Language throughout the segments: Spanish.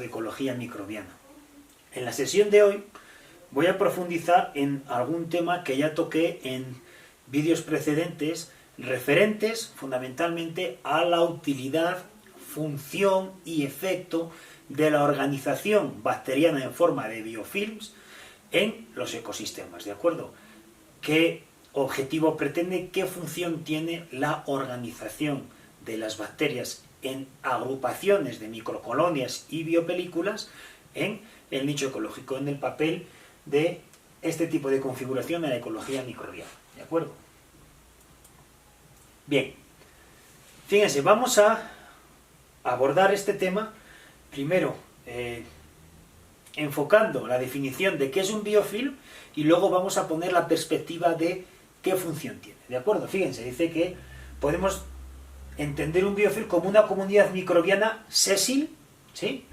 de ecología microbiana. En la sesión de hoy voy a profundizar en algún tema que ya toqué en vídeos precedentes referentes fundamentalmente a la utilidad, función y efecto de la organización bacteriana en forma de biofilms en los ecosistemas, ¿de acuerdo? ¿Qué objetivo pretende, qué función tiene la organización de las bacterias en agrupaciones de microcolonias y biopelículas en el nicho ecológico, en el papel de este tipo de configuración en la ecología microbiana, ¿de acuerdo? Bien, fíjense, vamos a abordar este tema primero enfocando la definición de qué es un biofilm y luego vamos a poner la perspectiva de qué función tiene, ¿de acuerdo? Fíjense, dice que podemos entender un biofilm como una comunidad microbiana sésil, ¿sí?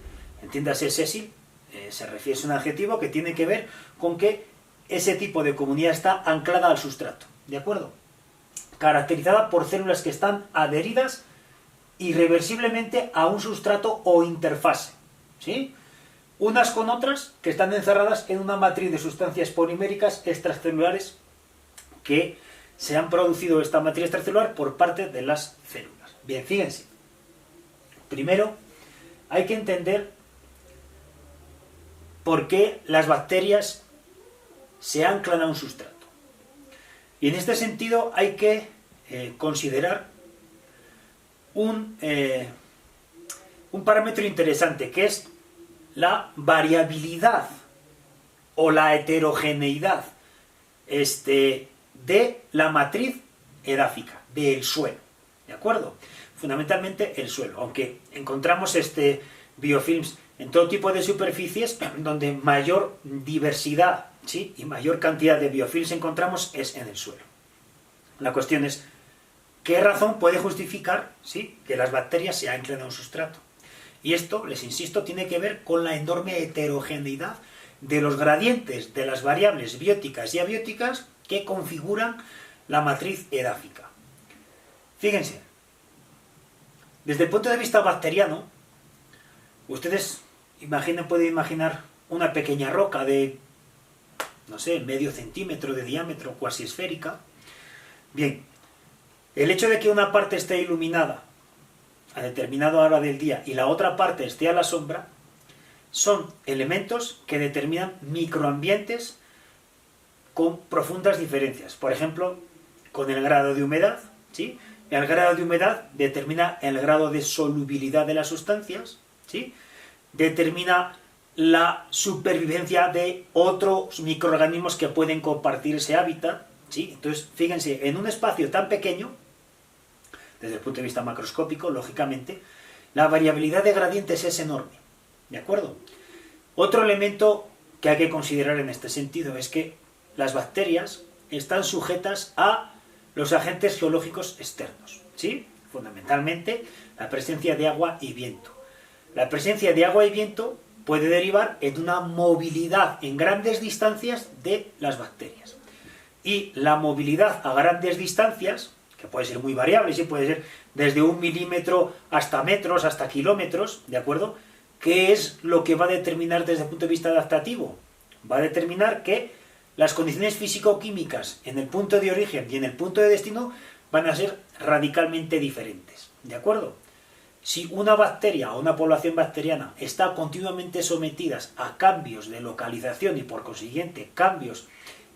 Entiéndase sésil, es un adjetivo que tiene que ver con que ese tipo de comunidad está anclada al sustrato, ¿de acuerdo? Caracterizada por células que están adheridas irreversiblemente a un sustrato o interfase, ¿sí? Unas con otras que están encerradas en una matriz de sustancias poliméricas extracelulares que se han producido esta matriz extracelular por parte de las células. Bien, fíjense. Primero, hay que entender por qué las bacterias se anclan a un sustrato. Y en este sentido hay que considerar un parámetro interesante, que es la variabilidad o la heterogeneidad de la matriz edáfica, del suelo, ¿de acuerdo? Fundamentalmente el suelo, aunque encontramos biofilms en todo tipo de superficies donde mayor diversidad, ¿sí?, y mayor cantidad de biofilms encontramos es en el suelo. La cuestión es, ¿qué razón puede justificar, ¿sí?, que las bacterias se anclen a un sustrato? Y esto, les insisto, tiene que ver con la enorme heterogeneidad de los gradientes de las variables bióticas y abióticas que configuran la matriz edáfica. Fíjense, desde el punto de vista bacteriano, ustedes pueden imaginar una pequeña roca de, no sé, medio centímetro de diámetro, cuasi esférica. Bien, el hecho de que una parte esté iluminada a determinada hora del día y la otra parte esté a la sombra, son elementos que determinan microambientes con profundas diferencias. Por ejemplo, con el grado de humedad, ¿sí? El grado de humedad determina el grado de solubilidad de las sustancias, ¿sí? Determina la supervivencia de otros microorganismos que pueden compartir ese hábitat, ¿sí? Entonces, fíjense, en un espacio tan pequeño, desde el punto de vista macroscópico, lógicamente, la variabilidad de gradientes es enorme, ¿de acuerdo? Otro elemento que hay que considerar en este sentido es que las bacterias están sujetas a los agentes geológicos externos, ¿sí? Fundamentalmente la presencia de agua y viento. La presencia de agua y viento puede derivar en una movilidad en grandes distancias de las bacterias. Y la movilidad a grandes distancias, que puede ser muy variable, sí, puede ser desde 1 milímetro hasta metros, hasta kilómetros, ¿de acuerdo? ¿Qué es lo que va a determinar desde el punto de vista adaptativo? Va a determinar que las condiciones físico-químicas en el punto de origen y en el punto de destino van a ser radicalmente diferentes, ¿de acuerdo? Si una bacteria o una población bacteriana está continuamente sometidas a cambios de localización y por consiguiente cambios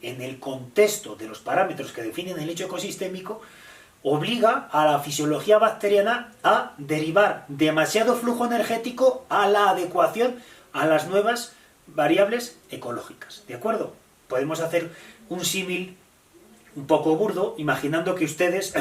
en el contexto de los parámetros que definen el hecho ecosistémico, obliga a la fisiología bacteriana a derivar demasiado flujo energético a la adecuación a las nuevas variables ecológicas, ¿de acuerdo? Podemos hacer un símil un poco burdo, imaginando que ustedes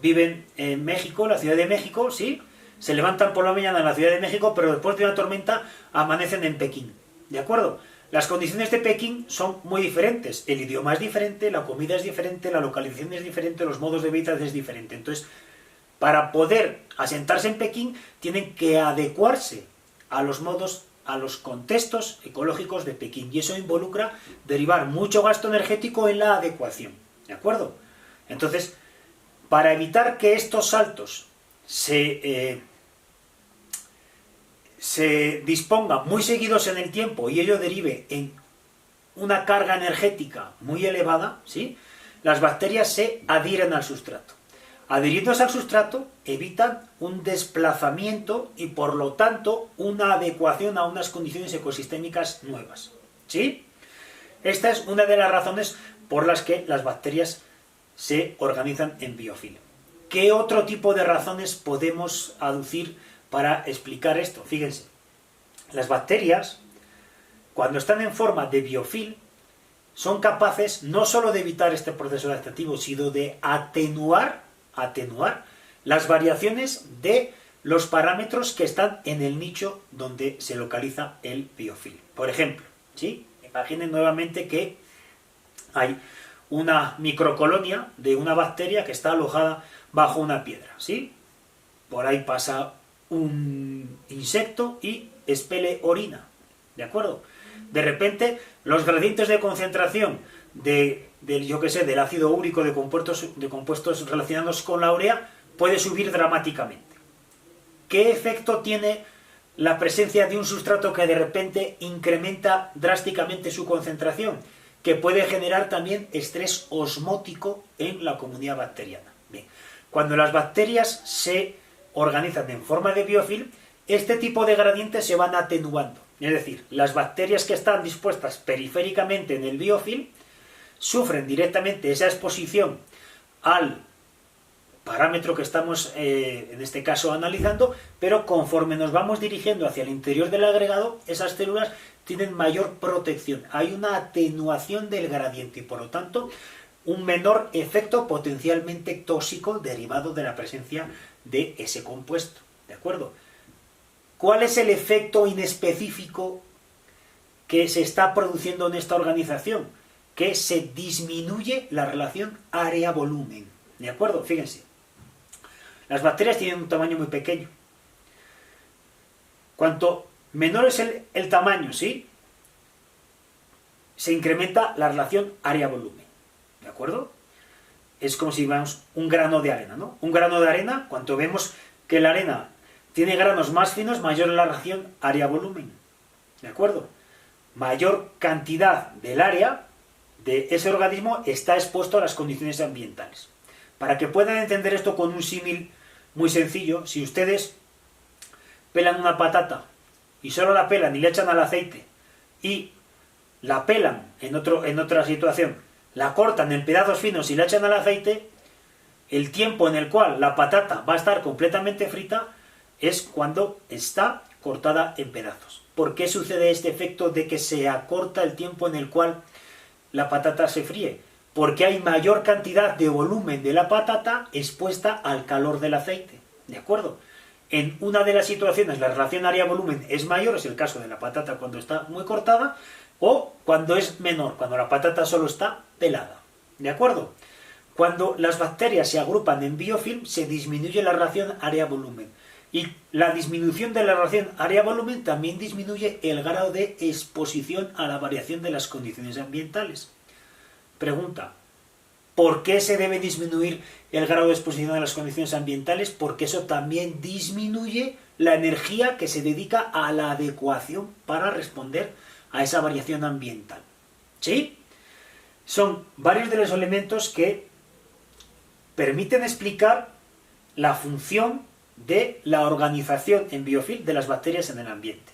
viven en México, la Ciudad de México, ¿sí? Se levantan por la mañana en la Ciudad de México, pero después de una tormenta amanecen en Pekín, ¿de acuerdo? Las condiciones de Pekín son muy diferentes, el idioma es diferente, la comida es diferente, la localización es diferente, los modos de vida es diferente. Entonces, para poder asentarse en Pekín, tienen que adecuarse a los modos, a los contextos ecológicos de Pekín, y eso involucra derivar mucho gasto energético en la adecuación, ¿de acuerdo? Entonces, para evitar que estos saltos se se dispongan muy seguidos en el tiempo y ello derive en una carga energética muy elevada, ¿sí?, las bacterias se adhieren al sustrato. Adhiriéndose al sustrato, evitan un desplazamiento y, por lo tanto, una adecuación a unas condiciones ecosistémicas nuevas, ¿sí? Esta es una de las razones por las que las bacterias se organizan en biofilm. ¿Qué otro tipo de razones podemos aducir para explicar esto? Fíjense, las bacterias, cuando están en forma de biofilm, son capaces no solo de evitar este proceso adaptativo, sino de atenuar las variaciones de los parámetros que están en el nicho donde se localiza el biofilm. Por ejemplo, ¿sí?, imaginen nuevamente que hay una microcolonia de una bacteria que está alojada bajo una piedra, ¿sí? Por ahí pasa un insecto y expele orina, ¿de acuerdo? De repente, los gradientes de concentración del ácido úrico de compuestos relacionados con la urea puede subir dramáticamente. ¿Qué efecto tiene la presencia de un sustrato que de repente incrementa drásticamente su concentración? Que puede generar también estrés osmótico en la comunidad bacteriana. Bien, cuando las bacterias se organizan en forma de biofilm, este tipo de gradientes se van atenuando. Es decir, las bacterias que están dispuestas periféricamente en el biofilm sufren directamente esa exposición al parámetro que estamos, en este caso, analizando, pero conforme nos vamos dirigiendo hacia el interior del agregado, esas células tienen mayor protección. Hay una atenuación del gradiente y, por lo tanto, un menor efecto potencialmente tóxico derivado de la presencia de ese compuesto. ¿De acuerdo? ¿Cuál es el efecto inespecífico que se está produciendo en esta organización? Que se disminuye la relación área-volumen. ¿De acuerdo? Fíjense. Las bacterias tienen un tamaño muy pequeño. Cuanto menor es el tamaño, ¿sí?, se incrementa la relación área-volumen. ¿De acuerdo? Es como si vemos un grano de arena, ¿no? Un grano de arena, cuando vemos que la arena tiene granos más finos, mayor es la relación área-volumen. ¿De acuerdo? Mayor cantidad del área de ese organismo está expuesto a las condiciones ambientales. Para que puedan entender esto con un símil muy sencillo, si ustedes pelan una patata y solo la pelan y le echan al aceite y la pelan en otra situación, la cortan en pedazos finos y la echan al aceite, el tiempo en el cual la patata va a estar completamente frita es cuando está cortada en pedazos. ¿Por qué sucede este efecto de que se acorta el tiempo en el cual la patata se fríe? Porque hay mayor cantidad de volumen de la patata expuesta al calor del aceite. ¿De acuerdo? En una de las situaciones la relación área-volumen es mayor, es el caso de la patata cuando está muy cortada, o cuando es menor, cuando la patata solo está pelada. ¿De acuerdo? Cuando las bacterias se agrupan en biofilm, se disminuye la relación área-volumen. Y la disminución de la relación área-volumen también disminuye el grado de exposición a la variación de las condiciones ambientales. Pregunta, ¿por qué se debe disminuir el grado de exposición a las condiciones ambientales? Porque eso también disminuye la energía que se dedica a la adecuación para responder a esa variación ambiental. ¿Sí? Son varios de los elementos que permiten explicar la función de la organización en biofilm de las bacterias en el ambiente.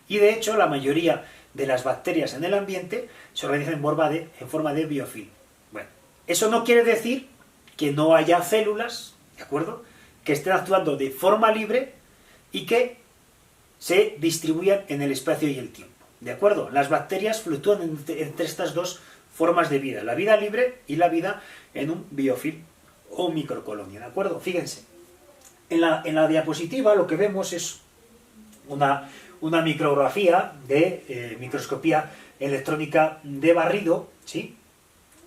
Y de hecho, la mayoría de las bacterias en el ambiente se organizan en forma de biofilm. Bueno, eso no quiere decir que no haya células, ¿de acuerdo?, que estén actuando de forma libre y que se distribuyan en el espacio y el tiempo. ¿De acuerdo? Las bacterias fluctúan entre estas dos formas de vida, la vida libre y la vida en un biofilm o microcolonia. ¿De acuerdo? Fíjense. En la diapositiva lo que vemos es una micrografía de microscopía electrónica de barrido, ¿sí?,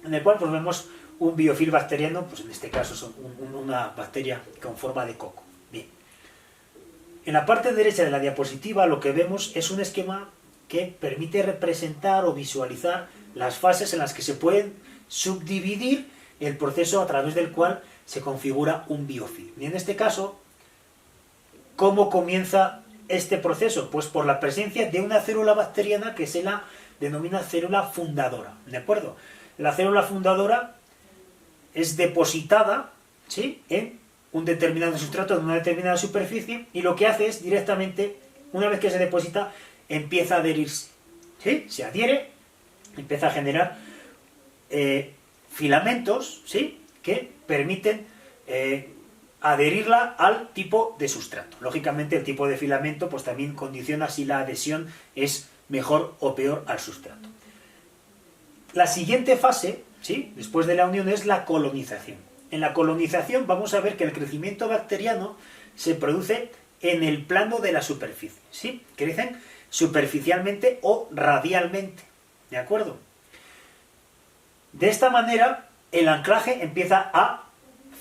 en el cual pues, vemos un biofilm bacteriano, pues en este caso es una bacteria con forma de coco. Bien. En la parte derecha de la diapositiva lo que vemos es un esquema que permite representar o visualizar las fases en las que se pueden subdividir el proceso a través del cual se configura un biofilm. Y en este caso, ¿cómo comienza este proceso? Pues por la presencia de una célula bacteriana que se la denomina célula fundadora, ¿de acuerdo? La célula fundadora es depositada, ¿sí?, en un determinado sustrato, en una determinada superficie, y lo que hace es directamente, una vez que se deposita, empieza a adherirse, ¿sí? Se adhiere, empieza a generar filamentos, ¿sí?, que permiten adherirla al tipo de sustrato. Lógicamente el tipo de filamento pues también condiciona si la adhesión es mejor o peor al sustrato. La siguiente fase, ¿sí?, después de la unión, es la colonización. En la colonización vamos a ver que el crecimiento bacteriano se produce en el plano de la superficie, ¿sí? Crecen superficialmente o radialmente, ¿de acuerdo? De esta manera el anclaje empieza a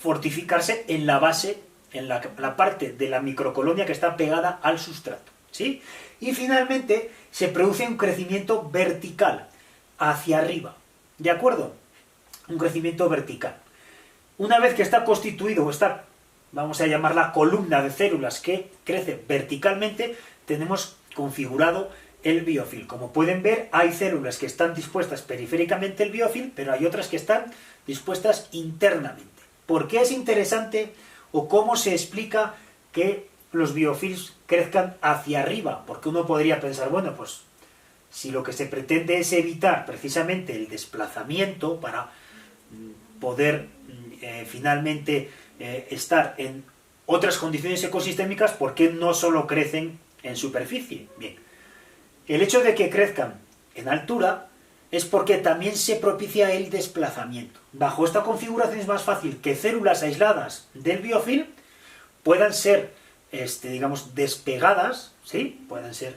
fortificarse en la base, en la parte de la microcolonia que está pegada al sustrato, ¿sí? Y finalmente se produce un crecimiento vertical, hacia arriba, ¿de acuerdo? Un crecimiento vertical. Una vez que está constituido, esta, vamos a llamarla columna de células que crece verticalmente, tenemos configurado el biofilm. Como pueden ver, hay células que están dispuestas periféricamente el biofilm, pero hay otras que están dispuestas internamente. ¿Por qué es interesante o cómo se explica que los biofilms crezcan hacia arriba? Porque uno podría pensar, bueno, pues si lo que se pretende es evitar precisamente el desplazamiento para poder finalmente estar en otras condiciones ecosistémicas, ¿por qué no solo crecen en superficie? Bien, el hecho de que crezcan en altura es porque también se propicia el desplazamiento. Bajo esta configuración es más fácil que células aisladas del biofilm puedan ser, digamos, despegadas, ¿sí?, puedan ser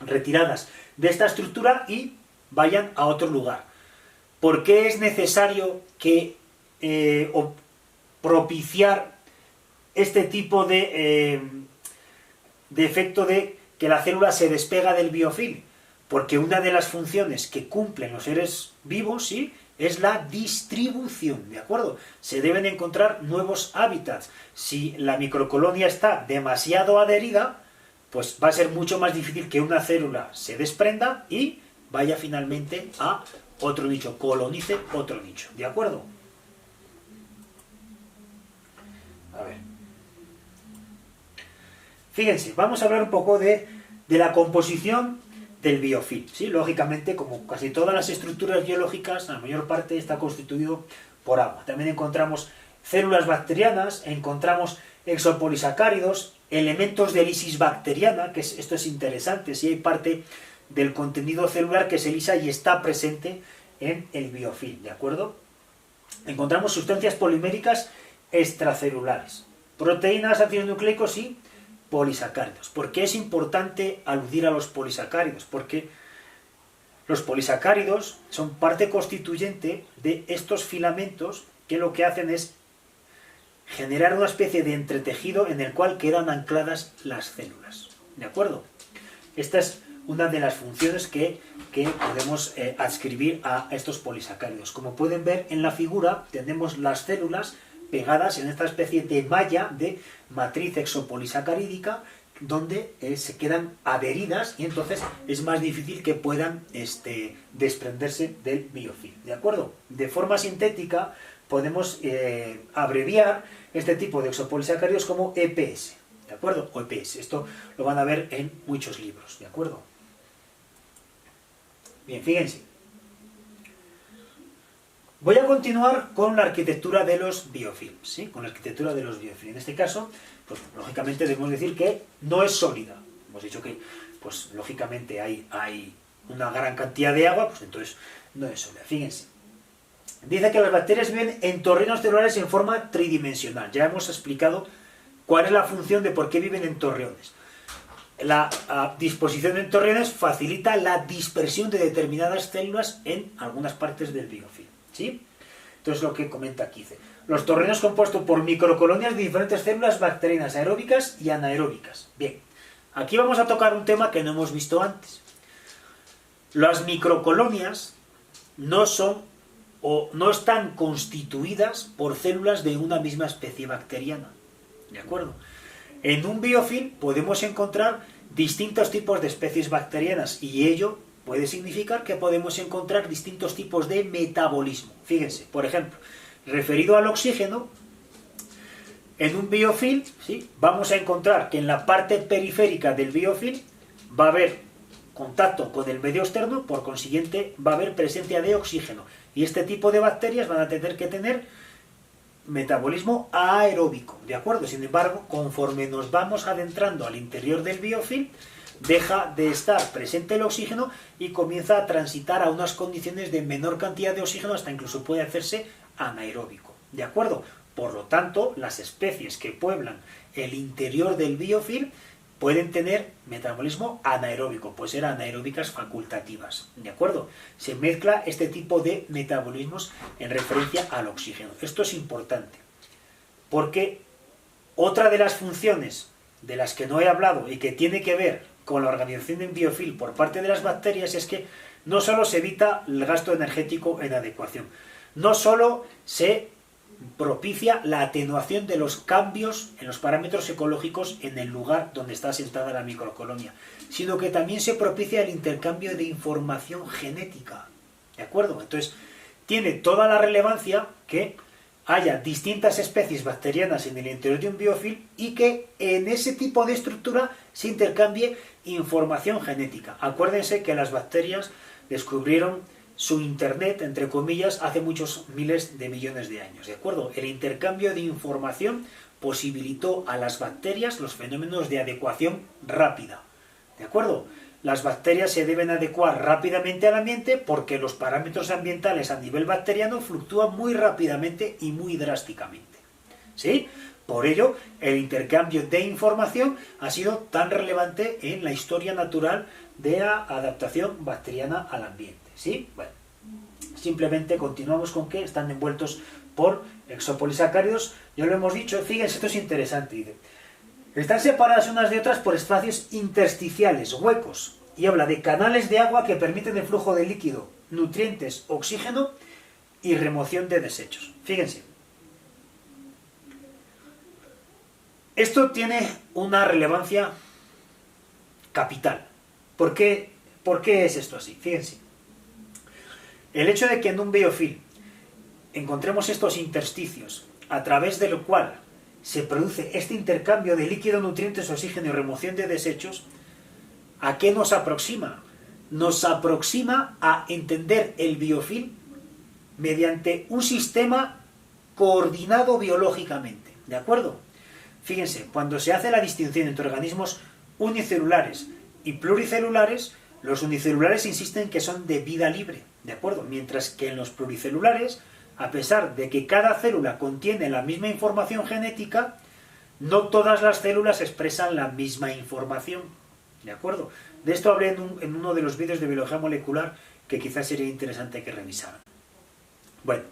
retiradas de esta estructura y vayan a otro lugar. ¿Por qué es necesario que o propiciar este tipo de efecto de que la célula se despega del biofilm? Porque una de las funciones que cumplen los seres vivos, ¿sí?, es la distribución, ¿de acuerdo? Se deben encontrar nuevos hábitats. Si la microcolonia está demasiado adherida, pues va a ser mucho más difícil que una célula se desprenda y vaya finalmente a otro nicho, colonice otro nicho, ¿de acuerdo? A ver. Fíjense, vamos a hablar un poco de la composición del biofilm, ¿sí? Lógicamente, como casi todas las estructuras biológicas, la mayor parte está constituido por agua. También encontramos células bacterianas, encontramos exopolisacáridos, elementos de lisis bacteriana, que esto es interesante, si hay parte del contenido celular que se lisa y está presente en el biofilm, ¿de acuerdo? Encontramos sustancias poliméricas extracelulares, proteínas, ácidos nucleicos y polisacáridos. ¿Por qué es importante aludir a los polisacáridos? Porque los polisacáridos son parte constituyente de estos filamentos que lo que hacen es generar una especie de entretejido en el cual quedan ancladas las células, ¿de acuerdo? Esta es una de las funciones que podemos adscribir a estos polisacáridos. Como pueden ver en la figura, tenemos las células pegadas en esta especie de malla de matriz exopolisacarídica donde se quedan adheridas y entonces es más difícil que puedan desprenderse del biofilm, ¿de acuerdo? De forma sintética podemos abreviar este tipo de exopolisacáridos como EPS, ¿de acuerdo? O EPS, esto lo van a ver en muchos libros, ¿de acuerdo? Bien, fíjense. Voy a continuar con la arquitectura de los biofilms, ¿sí? Con la arquitectura de los biofilms. En este caso, pues lógicamente debemos decir que no es sólida. Hemos dicho que, pues lógicamente hay una gran cantidad de agua, pues entonces no es sólida. Fíjense. Dice que las bacterias viven en torrenos celulares en forma tridimensional. Ya hemos explicado cuál es la función de por qué viven en torreones. La disposición en torreones facilita la dispersión de determinadas células en algunas partes del biofilm, ¿sí? Entonces lo que comenta aquí dice, los torrenos compuestos por microcolonias de diferentes células bacterianas aeróbicas y anaeróbicas. Bien, aquí vamos a tocar un tema que no hemos visto antes. Las microcolonias no son o no están constituidas por células de una misma especie bacteriana, ¿de acuerdo? En un biofilm podemos encontrar distintos tipos de especies bacterianas y ello puede significar que podemos encontrar distintos tipos de metabolismo. Fíjense, por ejemplo, referido al oxígeno, en un biofilm, ¿sí?, vamos a encontrar que en la parte periférica del biofilm va a haber contacto con el medio externo, por consiguiente va a haber presencia de oxígeno. Y este tipo de bacterias van a tener que tener metabolismo aeróbico, ¿de acuerdo? Sin embargo, conforme nos vamos adentrando al interior del biofilm, deja de estar presente el oxígeno y comienza a transitar a unas condiciones de menor cantidad de oxígeno, hasta incluso puede hacerse anaeróbico, ¿de acuerdo? Por lo tanto, las especies que pueblan el interior del biofilm pueden tener metabolismo anaeróbico, pues ser anaeróbicas facultativas, ¿de acuerdo? Se mezcla este tipo de metabolismos en referencia al oxígeno. Esto es importante, porque otra de las funciones de las que no he hablado y que tiene que ver con la organización de un biofilm por parte de las bacterias es que no solo se evita el gasto energético en adecuación, no solo se propicia la atenuación de los cambios en los parámetros ecológicos en el lugar donde está asentada la microcolonia, sino que también se propicia el intercambio de información genética, ¿de acuerdo? Entonces, tiene toda la relevancia que haya distintas especies bacterianas en el interior de un biofilm y que en ese tipo de estructura se intercambie información genética. Acuérdense que las bacterias descubrieron su internet, entre comillas, hace muchos miles de millones de años, ¿de acuerdo? El intercambio de información posibilitó a las bacterias los fenómenos de adecuación rápida, ¿de acuerdo? Las bacterias se deben adecuar rápidamente al ambiente porque los parámetros ambientales a nivel bacteriano fluctúan muy rápidamente y muy drásticamente, ¿sí? Por ello, el intercambio de información ha sido tan relevante en la historia natural de la adaptación bacteriana al ambiente, ¿sí? Bueno, simplemente continuamos con que están envueltos por exopolisacáridos. Ya lo hemos dicho, fíjense, esto es interesante, dice. Están separadas unas de otras por espacios intersticiales, huecos, y habla de canales de agua que permiten el flujo de líquido, nutrientes, oxígeno y remoción de desechos. Fíjense. Esto tiene una relevancia capital. ¿Por qué es esto así? Fíjense. El hecho de que en un biofilm encontremos estos intersticios a través del cual se produce este intercambio de líquido, nutrientes, oxígeno y remoción de desechos, ¿a qué nos aproxima? Nos aproxima a entender el biofilm mediante un sistema coordinado biológicamente, ¿de acuerdo? Fíjense, cuando se hace la distinción entre organismos unicelulares y pluricelulares, los unicelulares insisten que son de vida libre, ¿de acuerdo? Mientras que en los pluricelulares, a pesar de que cada célula contiene la misma información genética, no todas las células expresan la misma información, ¿de acuerdo? De esto hablé en uno de los vídeos de biología molecular que quizás sería interesante que revisaran. Bueno,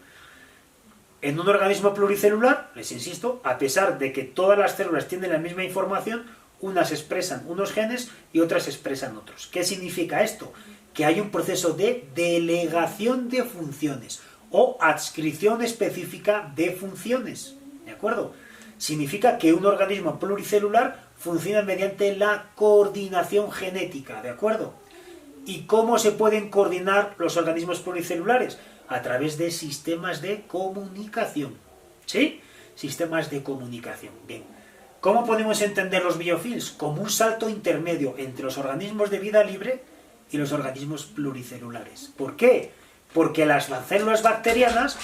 en un organismo pluricelular, les insisto, a pesar de que todas las células tienen la misma información, unas expresan unos genes y otras expresan otros. ¿Qué significa esto? Que hay un proceso de delegación de funciones o adscripción específica de funciones, ¿de acuerdo? Significa que un organismo pluricelular funciona mediante la coordinación genética, ¿de acuerdo? ¿Y cómo se pueden coordinar los organismos pluricelulares? A través de sistemas de comunicación, ¿sí? Sistemas de comunicación, bien. ¿Cómo podemos entender los biofilms? Como un salto intermedio entre los organismos de vida libre y los organismos pluricelulares. ¿Por qué? Porque las células bacterianas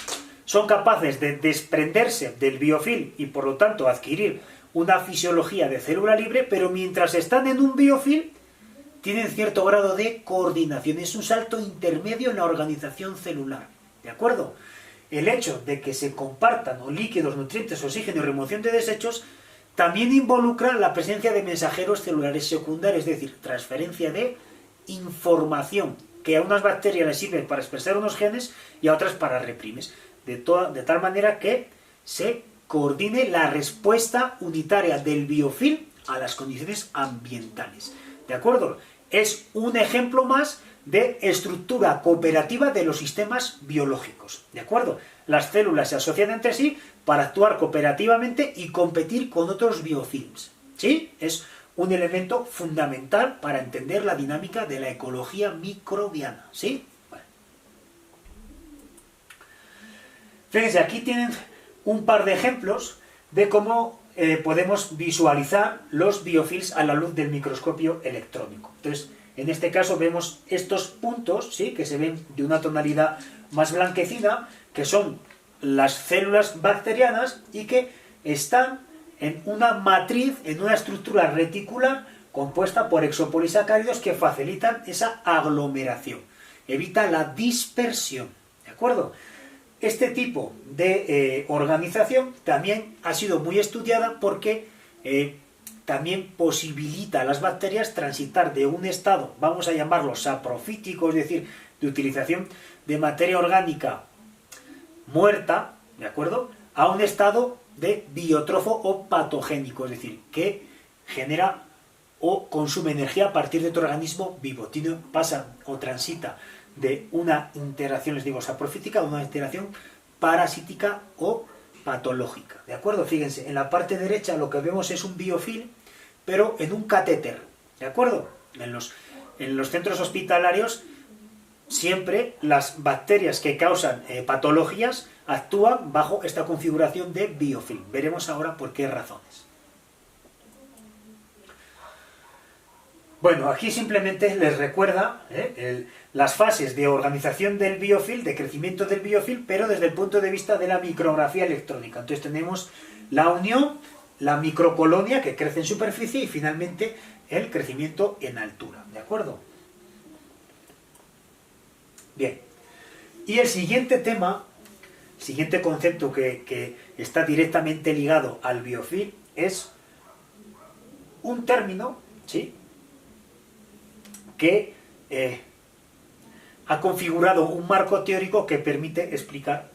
son capaces de desprenderse del biofilm y por lo tanto adquirir una fisiología de célula libre, pero mientras están en un biofilm tienen cierto grado de coordinación. Es un salto intermedio en la organización celular, ¿de acuerdo? El hecho de que se compartan líquidos, nutrientes, oxígeno y remoción de desechos también involucra la presencia de mensajeros celulares secundarios, es decir, transferencia de información, que a unas bacterias les sirven para expresar unos genes y a otras para reprimes, de tal manera que se coordine la respuesta unitaria del biofilm a las condiciones ambientales. ¿De acuerdo? Es un ejemplo más de estructura cooperativa de los sistemas biológicos. ¿De acuerdo? Las células se asocian entre sí para actuar cooperativamente y competir con otros biofilms. ¿sí? Es un elemento fundamental para entender la dinámica de la ecología microbiana, ¿sí? Bueno. Fíjense, aquí tienen un par de ejemplos de cómo podemos visualizar los biofilms a la luz del microscopio electrónico. Entonces, en este caso vemos estos puntos, ¿sí?, que se ven de una tonalidad más blanquecina, que son las células bacterianas y que están en una matriz, en una estructura reticular compuesta por exopolisacáridos que facilitan esa aglomeración, evita la dispersión, ¿de acuerdo? Este tipo de organización también ha sido muy estudiada porque también posibilita a las bacterias transitar de un estado, vamos a llamarlo saprofítico, es decir, de utilización de materia orgánica muerta, ¿de acuerdo?, a un estado de biotrofo o patogénico, es decir, que genera o consume energía a partir de otro organismo vivo. Pasa o transita de una interacción, les digo, saprofítica a una interacción parasítica o patológica, ¿de acuerdo? Fíjense, en la parte derecha lo que vemos es un biofilm, pero en un catéter, ¿de acuerdo? En los centros hospitalarios siempre las bacterias que causan patologías actúan bajo esta configuración de biofilm. Veremos ahora por qué razones. Bueno, aquí simplemente les recuerda las fases de organización del biofilm, de crecimiento del biofilm, pero desde el punto de vista de la micrografía electrónica. Entonces tenemos la unión, la microcolonia que crece en superficie y finalmente el crecimiento en altura, ¿de acuerdo? Bien, y el siguiente tema, siguiente concepto que está directamente ligado al biofilm es un término, ¿sí?, que ha configurado un marco teórico que permite explicar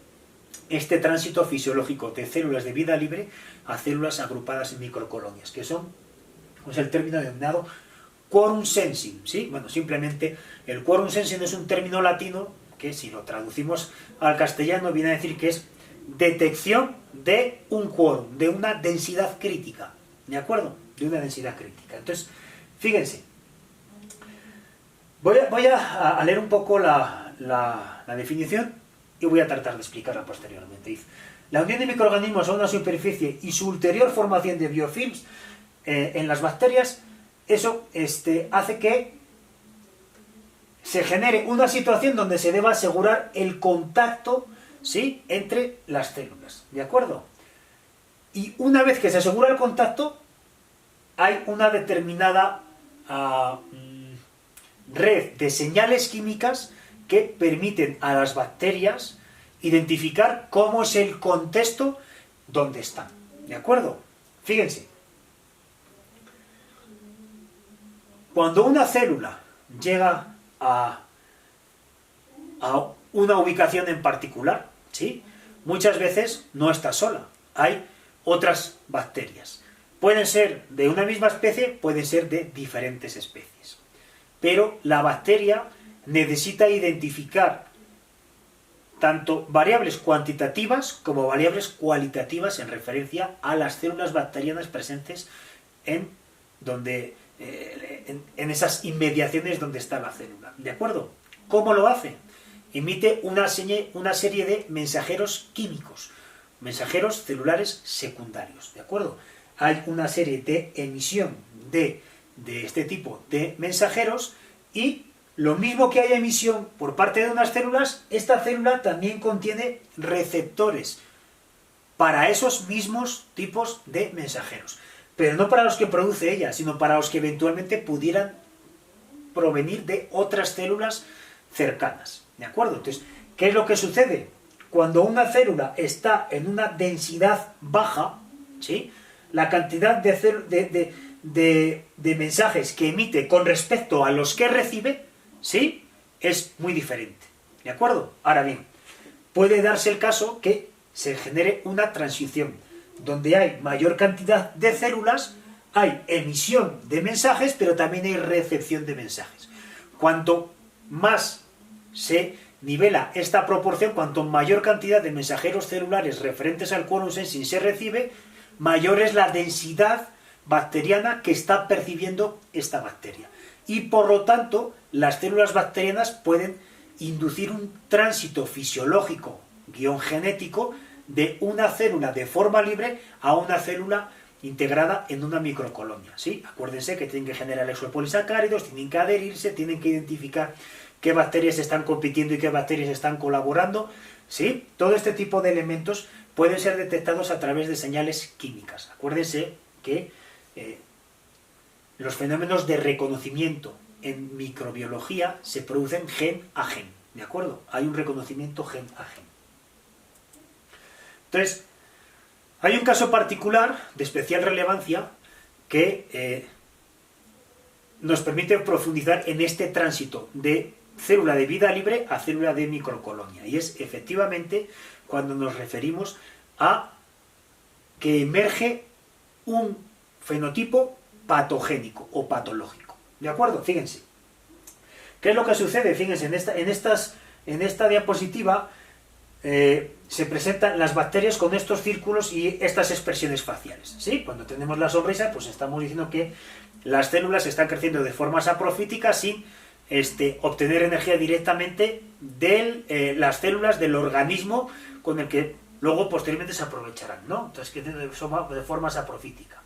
este tránsito fisiológico de células de vida libre a células agrupadas en microcolonias, que son, es el término denominado quorum sensing, ¿sí? Bueno, simplemente el quorum sensing es un término latino que, si lo traducimos al castellano, viene a decir que es detección de un quórum, de una densidad crítica, ¿de acuerdo? De una densidad crítica. Entonces, fíjense, voy a leer un poco la definición y voy a tratar de explicarla posteriormente. Dice: la unión de microorganismos a una superficie y su ulterior formación de biofilms en las bacterias, eso hace que se genere una situación donde se deba asegurar el contacto, ¿sí?, entre las células, ¿de acuerdo? Y una vez que se asegura el contacto, hay una determinada red de señales químicas que permiten a las bacterias identificar cómo es el contexto donde están, ¿de acuerdo? Fíjense, cuando una célula llega a una ubicación en particular, ¿sí?, muchas veces no está sola, hay otras bacterias. Pueden ser de una misma especie, pueden ser de diferentes especies. Pero la bacteria necesita identificar tanto variables cuantitativas como variables cualitativas en referencia a las células bacterianas presentes en esas inmediaciones donde está la célula, ¿de acuerdo? ¿Cómo lo hace? Emite una serie de mensajeros químicos, mensajeros celulares secundarios, ¿de acuerdo? Hay una serie de emisión de este tipo de mensajeros y lo mismo que hay emisión por parte de unas células, esta célula también contiene receptores para esos mismos tipos de mensajeros, pero no para los que produce ella, sino para los que eventualmente pudieran provenir de otras células cercanas, ¿de acuerdo? Entonces, ¿qué es lo que sucede? Cuando una célula está en una densidad baja, ¿sí?, la cantidad de mensajes que emite con respecto a los que recibe, ¿sí?, es muy diferente, ¿de acuerdo? Ahora bien, puede darse el caso que se genere una transición, donde hay mayor cantidad de células, hay emisión de mensajes, pero también hay recepción de mensajes. Cuanto más se nivela esta proporción, cuanto mayor cantidad de mensajeros celulares referentes al quorum sensing se recibe, mayor es la densidad bacteriana que está percibiendo esta bacteria. Y por lo tanto, las células bacterianas pueden inducir un tránsito fisiológico, genético, de una célula de forma libre a una célula integrada en una microcolonia, ¿sí? Acuérdense que tienen que generar exopolisacáridos, tienen que adherirse, tienen que identificar qué bacterias están compitiendo y qué bacterias están colaborando, ¿sí? Todo este tipo de elementos pueden ser detectados a través de señales químicas. Acuérdense que los fenómenos de reconocimiento en microbiología se producen gen a gen, ¿de acuerdo? Hay un reconocimiento gen a gen. Entonces, hay un caso particular de especial relevancia que nos permite profundizar en este tránsito de célula de vida libre a célula de microcolonia. Y es efectivamente cuando nos referimos a que emerge un fenotipo patogénico o patológico. ¿De acuerdo? Fíjense. ¿Qué es lo que sucede? Fíjense, en esta diapositiva se presentan las bacterias con estos círculos y estas expresiones faciales, ¿sí? Cuando tenemos la sonrisa, pues estamos diciendo que las células están creciendo de forma saprofítica sin obtener energía directamente de las células del organismo con el que luego posteriormente se aprovecharán, ¿no? Entonces, que de forma saprofítica.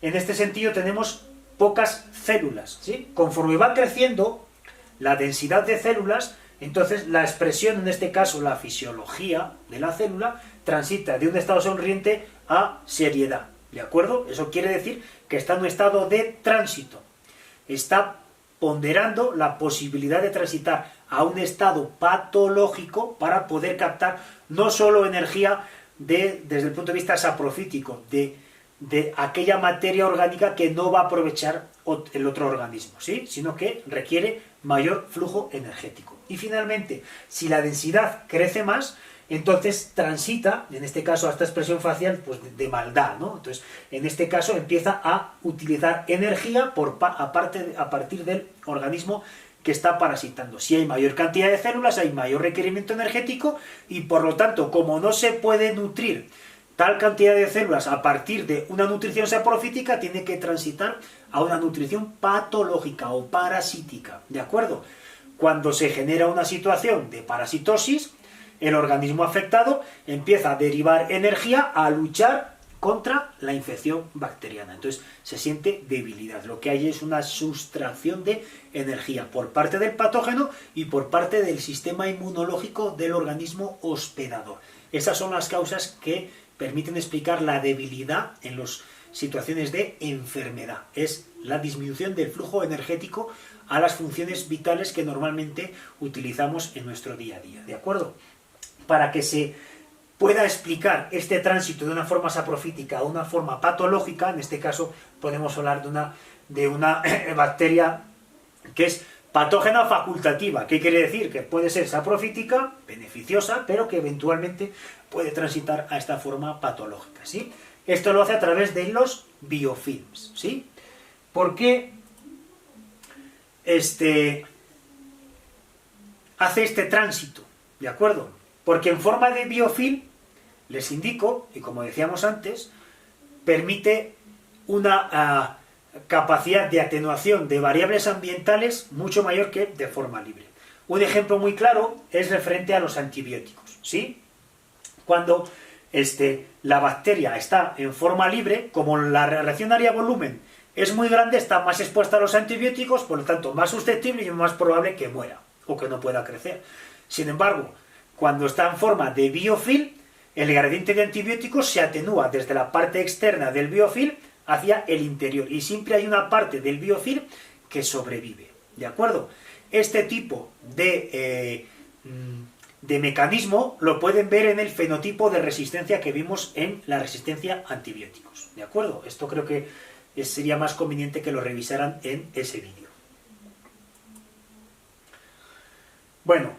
En este sentido tenemos pocas células, ¿sí? Conforme va creciendo la densidad de células, entonces la expresión, en este caso la fisiología de la célula, transita de un estado sonriente a seriedad, ¿de acuerdo? Eso quiere decir que está en un estado de tránsito, está ponderando la posibilidad de transitar a un estado patológico para poder captar no solo energía desde el punto de vista saprofítico, de aquella materia orgánica que no va a aprovechar el otro organismo, ¿sí? Sino que requiere mayor flujo energético. Y finalmente, si la densidad crece más, entonces transita, en este caso a esta expresión facial, pues de maldad, ¿no? Entonces, en este caso empieza a utilizar energía a partir del organismo que está parasitando. Si hay mayor cantidad de células, hay mayor requerimiento energético y por lo tanto, como no se puede nutrir tal cantidad de células a partir de una nutrición saprofítica, tiene que transitar a una nutrición patológica o parasítica, ¿de acuerdo? Cuando se genera una situación de parasitosis, el organismo afectado empieza a derivar energía a luchar contra la infección bacteriana. Entonces se siente debilidad. Lo que hay es una sustracción de energía por parte del patógeno y por parte del sistema inmunológico del organismo hospedador. Esas son las causas que permiten explicar la debilidad en las situaciones de enfermedad. Es la disminución del flujo energético a las funciones vitales que normalmente utilizamos en nuestro día a día. ¿De acuerdo? Para que se pueda explicar este tránsito de una forma saprofítica a una forma patológica, en este caso podemos hablar de una bacteria que es patógena facultativa. ¿Qué quiere decir? Que puede ser saprofítica, beneficiosa, pero que eventualmente puede transitar a esta forma patológica, ¿sí? Esto lo hace a través de los biofilms, ¿sí? ¿Por qué hace este tránsito? ¿De acuerdo? Porque en forma de biofilm, les indico, y como decíamos antes, permite una capacidad de atenuación de variables ambientales mucho mayor que de forma libre. Un ejemplo muy claro es referente a los antibióticos, ¿sí? Cuando la bacteria está en forma libre, como la relación área-volumen es muy grande, está más expuesta a los antibióticos, por lo tanto más susceptible y más probable que muera o que no pueda crecer. Sin embargo, cuando está en forma de biofilm, el gradiente de antibióticos se atenúa desde la parte externa del biofilm hacia el interior y siempre hay una parte del biofilm que sobrevive, ¿de acuerdo? Este tipo de mecanismo lo pueden ver en el fenotipo de resistencia que vimos en la resistencia a antibióticos, ¿de acuerdo? Esto creo que sería más conveniente que lo revisaran en ese vídeo. Bueno,